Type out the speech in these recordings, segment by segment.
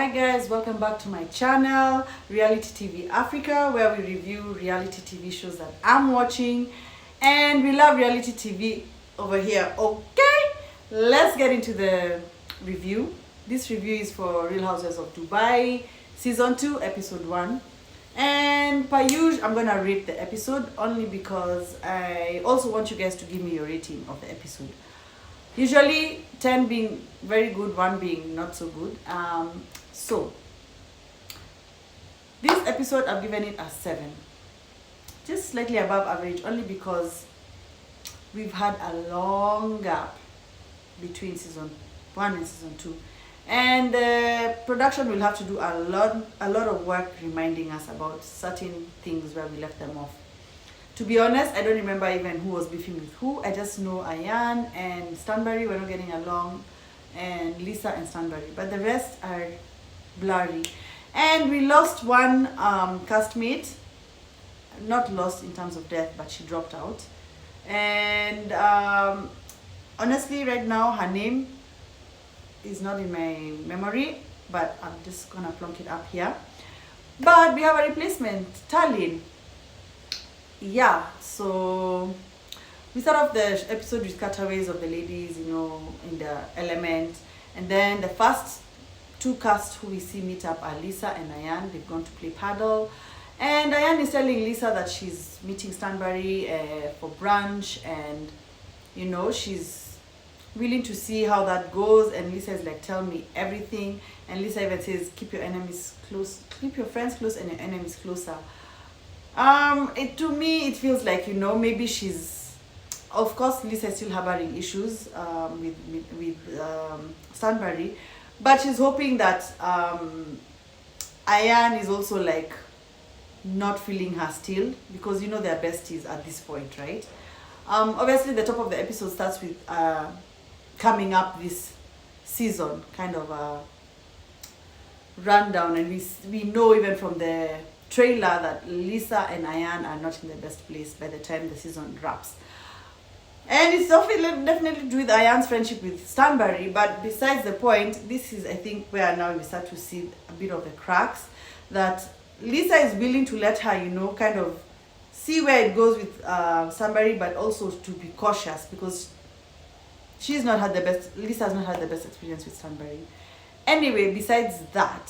Hi guys, welcome back to my channel, Reality TV Africa, where we review reality TV shows that I'm watching. And we love reality TV over here. Okay, let's get into the review. This review is for Real Housewives of Dubai, Season 2, Episode 1. And per usual, I'm gonna rate the episode only because I also want you guys to give me your rating of the episode. Usually 10 being very good, 1 being not so good. So this episode I've given it a 7, just slightly above average, only because we've had a long gap between season 1 and season 2, and the production will have to do a lot of work reminding us about certain things where we left them off. To be honest, I don't remember even who was beefing with who. I just know Ayan and Stanbury were not getting along, and Lisa and Stanbury, but the rest are blurry. And we lost one castmate, not lost in terms of death, but she dropped out. And honestly, right now her name is not in my memory, but I'm just gonna plonk it up here. But we have a replacement, Tallinn. Yeah, so we start off the episode with cutaways of the ladies, in the element. And then the first two casts who we see meet up are Lisa and Ayan. They've gone to play paddle. And Ayan is telling Lisa that she's meeting Stanbury for brunch, and she's willing to see how that goes. And Lisa is like, tell me everything. And Lisa even says, keep your enemies close, keep your friends close and your enemies closer. To me it feels like, maybe she's, of course Lisa is still harboring issues with Stanbury, but she's hoping that Ayan is also like not feeling her still, because they're besties at this point, right? Obviously the top of the episode starts with coming up this season kind of a rundown, and we know even from the trailer that Lisa and Ayan are not in the best place by the time the season wraps. And it's definitely to do with Ayan's friendship with Stanbury, but besides the point, this is, I think, where now we start to see a bit of the cracks, that Lisa is willing to let her, kind of see where it goes with Stanbury, but also to be cautious, because Lisa's not had the best experience with Stanbury. Anyway, besides that,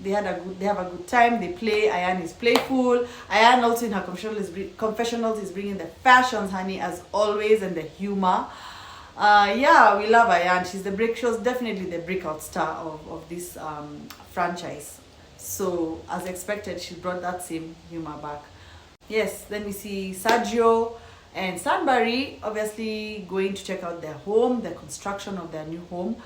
they have a good time. They play. Ayan is playful. Ayan also in her confessionals is bringing the fashions, honey, as always, and the humor. Yeah, we love Ayan. She's definitely the breakout star of this franchise. So as expected, she brought that same humor back. Yes, then we see Sergio and Stanbury obviously going to check out their home, the construction of their new home.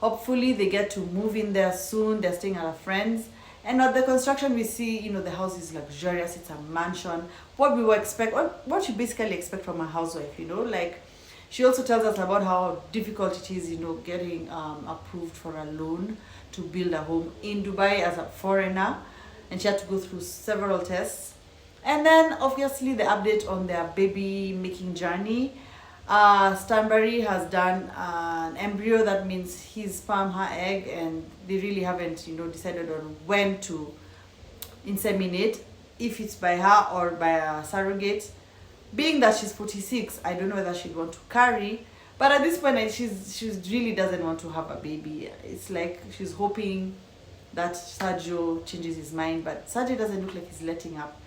Hopefully they get to move in there soon. They're staying at a friend's. And at the construction we see, the house is luxurious. It's a mansion. What we would expect, what you basically expect from a housewife, like she also tells us about how difficult it is, getting approved for a loan to build a home in Dubai as a foreigner. And she had to go through several tests. And then obviously the update on their baby making journey. Stanbury has done an embryo, that means his sperm, her egg, and they really haven't decided on when to inseminate, if it's by her or by a surrogate. Being that she's 46, I don't know whether she'd want to carry, but at this point she really doesn't want to have a baby. It's like she's hoping that Sergio changes his mind, but Sergio doesn't look like he's letting up.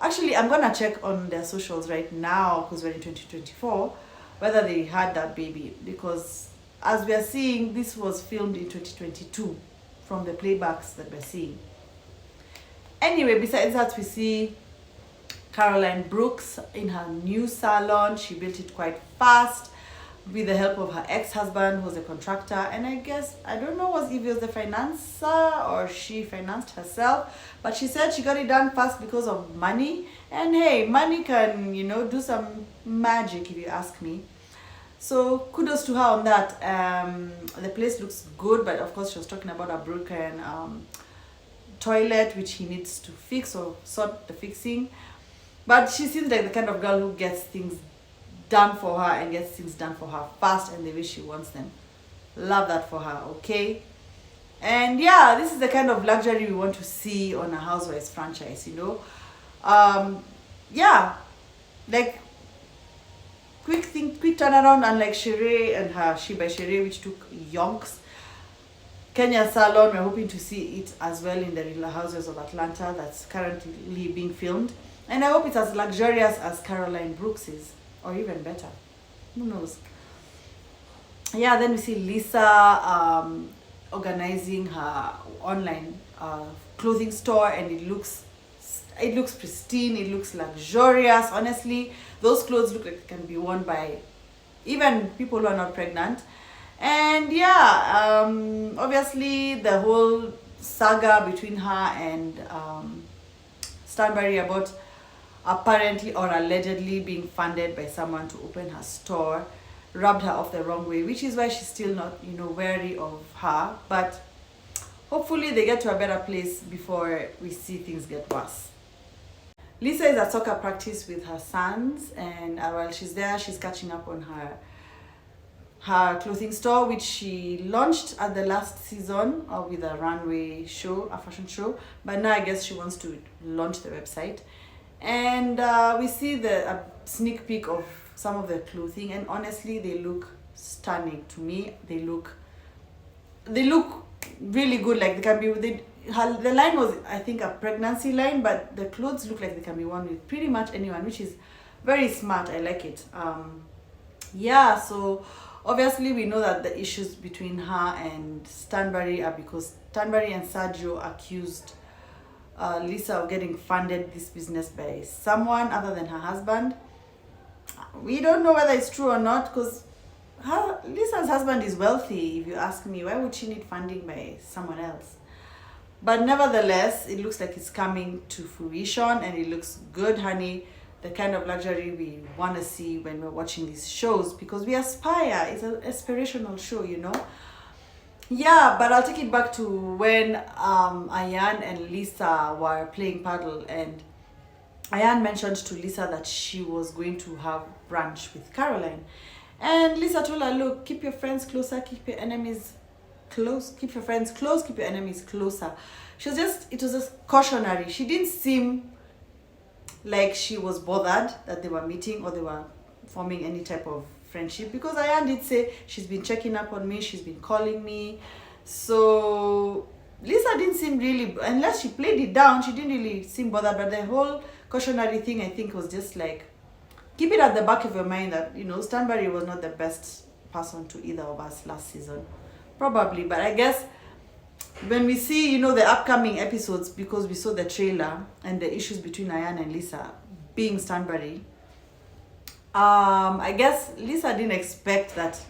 Actually, I'm gonna check on their socials right now, because we're in 2024, whether they had that baby, because as we are seeing, this was filmed in 2022 from the playbacks that we're seeing. Anyway, besides that, we see Caroline Brooks in her new salon. She built it quite fast with the help of her ex-husband, who was a contractor, and I guess, I don't know if it was the financer or she financed herself, but she said she got it done fast because of money. And hey, money can do some magic, if you ask me. So kudos to her on that. The place looks good, but of course she was talking about a broken toilet which he needs to fix or sort the fixing. But she seems like the kind of girl who gets things done for her and gets things done for her fast and the way she wants them. Love that for her, okay? And yeah, this is the kind of luxury we want to see on a Housewives franchise, you know. Yeah, like quick turnaround, unlike Sheree and her She by Sheree, which took yonks. Kenya Salon, we're hoping to see it as well in the Real Houses of Atlanta that's currently being filmed. And I hope it's as luxurious as Caroline Brooks is, or even better. Who knows? Yeah, then we see Lisa organizing her online clothing store, and it looks pristine, it looks luxurious. Honestly, those clothes look like they can be worn by even people who are not pregnant. And yeah, obviously the whole saga between her and Stanbury about apparently or allegedly being funded by someone to open her store rubbed her off the wrong way, which is why she's still not, you know, wary of her. But hopefully they get to a better place before we see things get worse. Lisa is at soccer practice with her sons, and while she's there, she's catching up on her clothing store, which she launched at the last season with a runway show, a fashion show. But now I guess she wants to launch the website. And we see a sneak peek of some of the clothing, and honestly, they look stunning to me. They look really good. Like they can be. The line was, I think, a pregnancy line, but the clothes look like they can be worn with pretty much anyone, which is very smart. I like it. Yeah. So obviously, we know that the issues between her and Stanbury are because Stanbury and Sergio accused Lisa of getting funded this business by someone other than her husband. We don't know whether it's true or not, because Lisa's husband is wealthy, if you ask me. Why would she need funding by someone else? But nevertheless, it looks like it's coming to fruition, and it looks good, honey. The kind of luxury we want to see when we're watching these shows, because we aspire. It's an aspirational show, you know. Yeah, but I'll take it back to when Ayan and Lisa were playing paddle, and Ayan mentioned to Lisa that she was going to have brunch with Caroline. And Lisa told her, look, keep your friends closer, keep your enemies close, keep your friends close, keep your enemies closer. It was just cautionary. She didn't seem like she was bothered that they were meeting or they were forming any type of friendship, because Ayan did say she's been checking up on me, she's been calling me. So Lisa didn't seem really, unless she played it down, she didn't really seem bothered. But the whole cautionary thing, I think, was just like, keep it at the back of your mind that, you know, Stanbury was not the best person to either of us last season. Probably. But I guess when we see, you know, the upcoming episodes, because we saw the trailer and the issues between Ayan and Lisa being Stanbury, I guess Lisa didn't expect that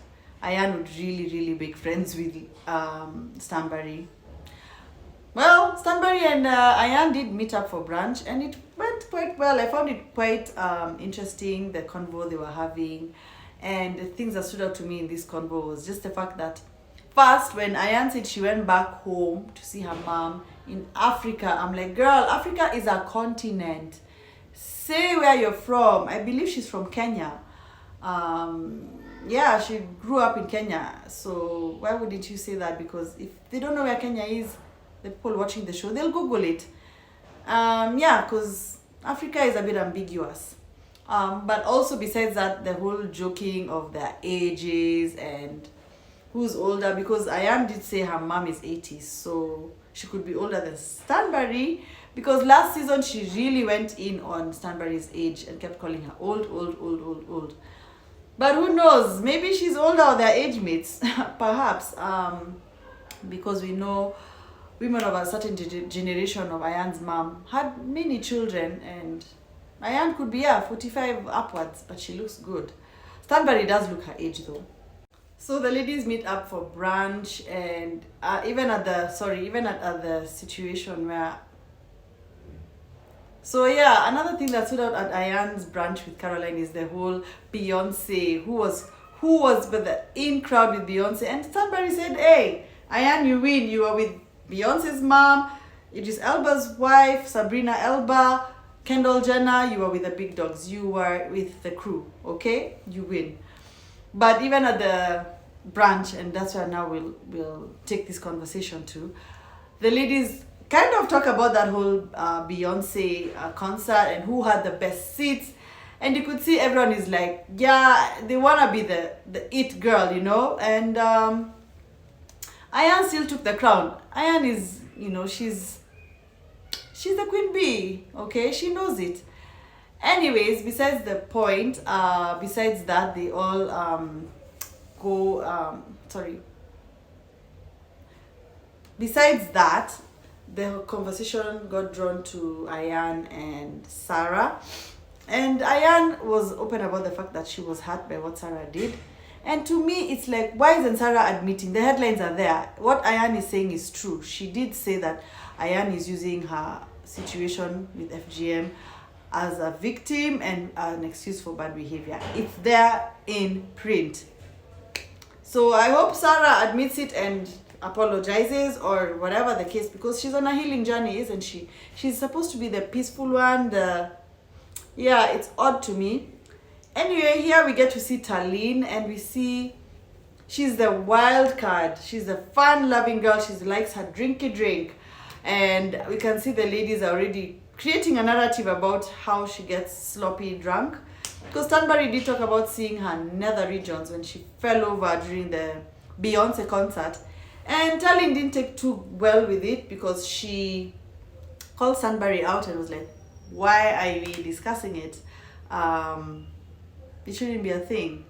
Ayan would really make friends with Stanbury. Well, Stanbury and Ayan did meet up for brunch, and it went quite well. I found it quite interesting, the convo they were having. And the things that stood out to me in this convo was just the fact that first, when Ayan said she went back home to see her mom in Africa, I'm like, girl, Africa is a continent. Say where you're from. I believe she's from Kenya. Yeah, she grew up in Kenya. So why wouldn't you say that? Because if they don't know where Kenya is, the people watching the show, they'll Google it. Yeah, because Africa is a bit ambiguous. But also besides that, the whole joking of their ages and who's older, because Ayan did say her mom is 80, so she could be older than Stanbury, because last season she really went in on Stanbury's age and kept calling her old. But who knows, maybe she's older or they're age mates, perhaps, because we know women of a certain generation of Ayan's mom had many children, and Ayan could be 45 upwards, but she looks good. Stanbury does look her age though. So the ladies meet up for brunch, and even at the situation where. So yeah, another thing that stood out at Ayan's brunch with Caroline is the whole Beyonce, who was with the in crowd with Beyonce, and Stanbury said, "Hey, Ayan, you win. You are with Beyonce's mom, Idris Elba's wife, Sabrina Elba, Kendall Jenner. You are with the big dogs. You were with the crew. Okay, you win." But even at the branch, and that's where now we'll take this conversation to. The ladies kind of talk about that whole Beyonce concert and who had the best seats, and you could see everyone is like, yeah, they wanna be the it girl, you know. And Ayan still took the crown. Ayan is, you know, she's the queen bee, okay? She knows it. Anyways, besides the point, besides that, they all besides that, the conversation got drawn to Ayan and Sarah. And Ayan was open about the fact that she was hurt by what Sarah did. And to me, it's like, why isn't Sarah admitting? The headlines are there. What Ayan is saying is true. She did say that Ayan is using her situation with FGM as a victim and an excuse for bad behavior. It's there in print. So I hope Sarah admits it and apologizes or whatever the case, because she's on a healing journey, isn't she? She's supposed to be the peaceful one. Yeah, it's odd to me. Anyway, here we get to see Talene, and we see she's the wild card. She's a fun-loving girl. She likes her drinky drink. And we can see the ladies are already creating a narrative about how she gets sloppy drunk. Because Stanbury did talk about seeing her nether regions when she fell over during the Beyonce concert. And Talene didn't take too well with it, because she called Stanbury out and was like, why are we discussing it? It shouldn't be a thing.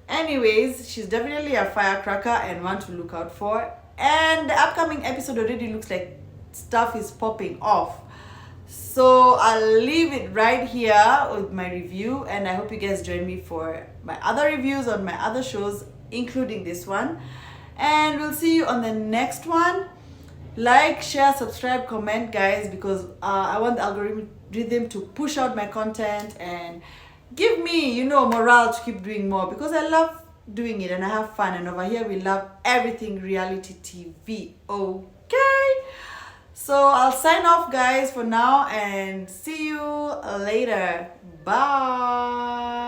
Anyways, she's definitely a firecracker and one to look out for. And the upcoming episode already looks like stuff is popping off. So I'll leave it right here with my review, and I hope you guys join me for my other reviews on my other shows, including this one. And we'll see you on the next one. Like, share, subscribe, comment, guys, because I want the algorithm to push out my content and give me, you know, morale to keep doing more, because I love doing it and I have fun. And over here we love everything reality TV. Okay, so I'll sign off, guys, for now, and see you later. Bye.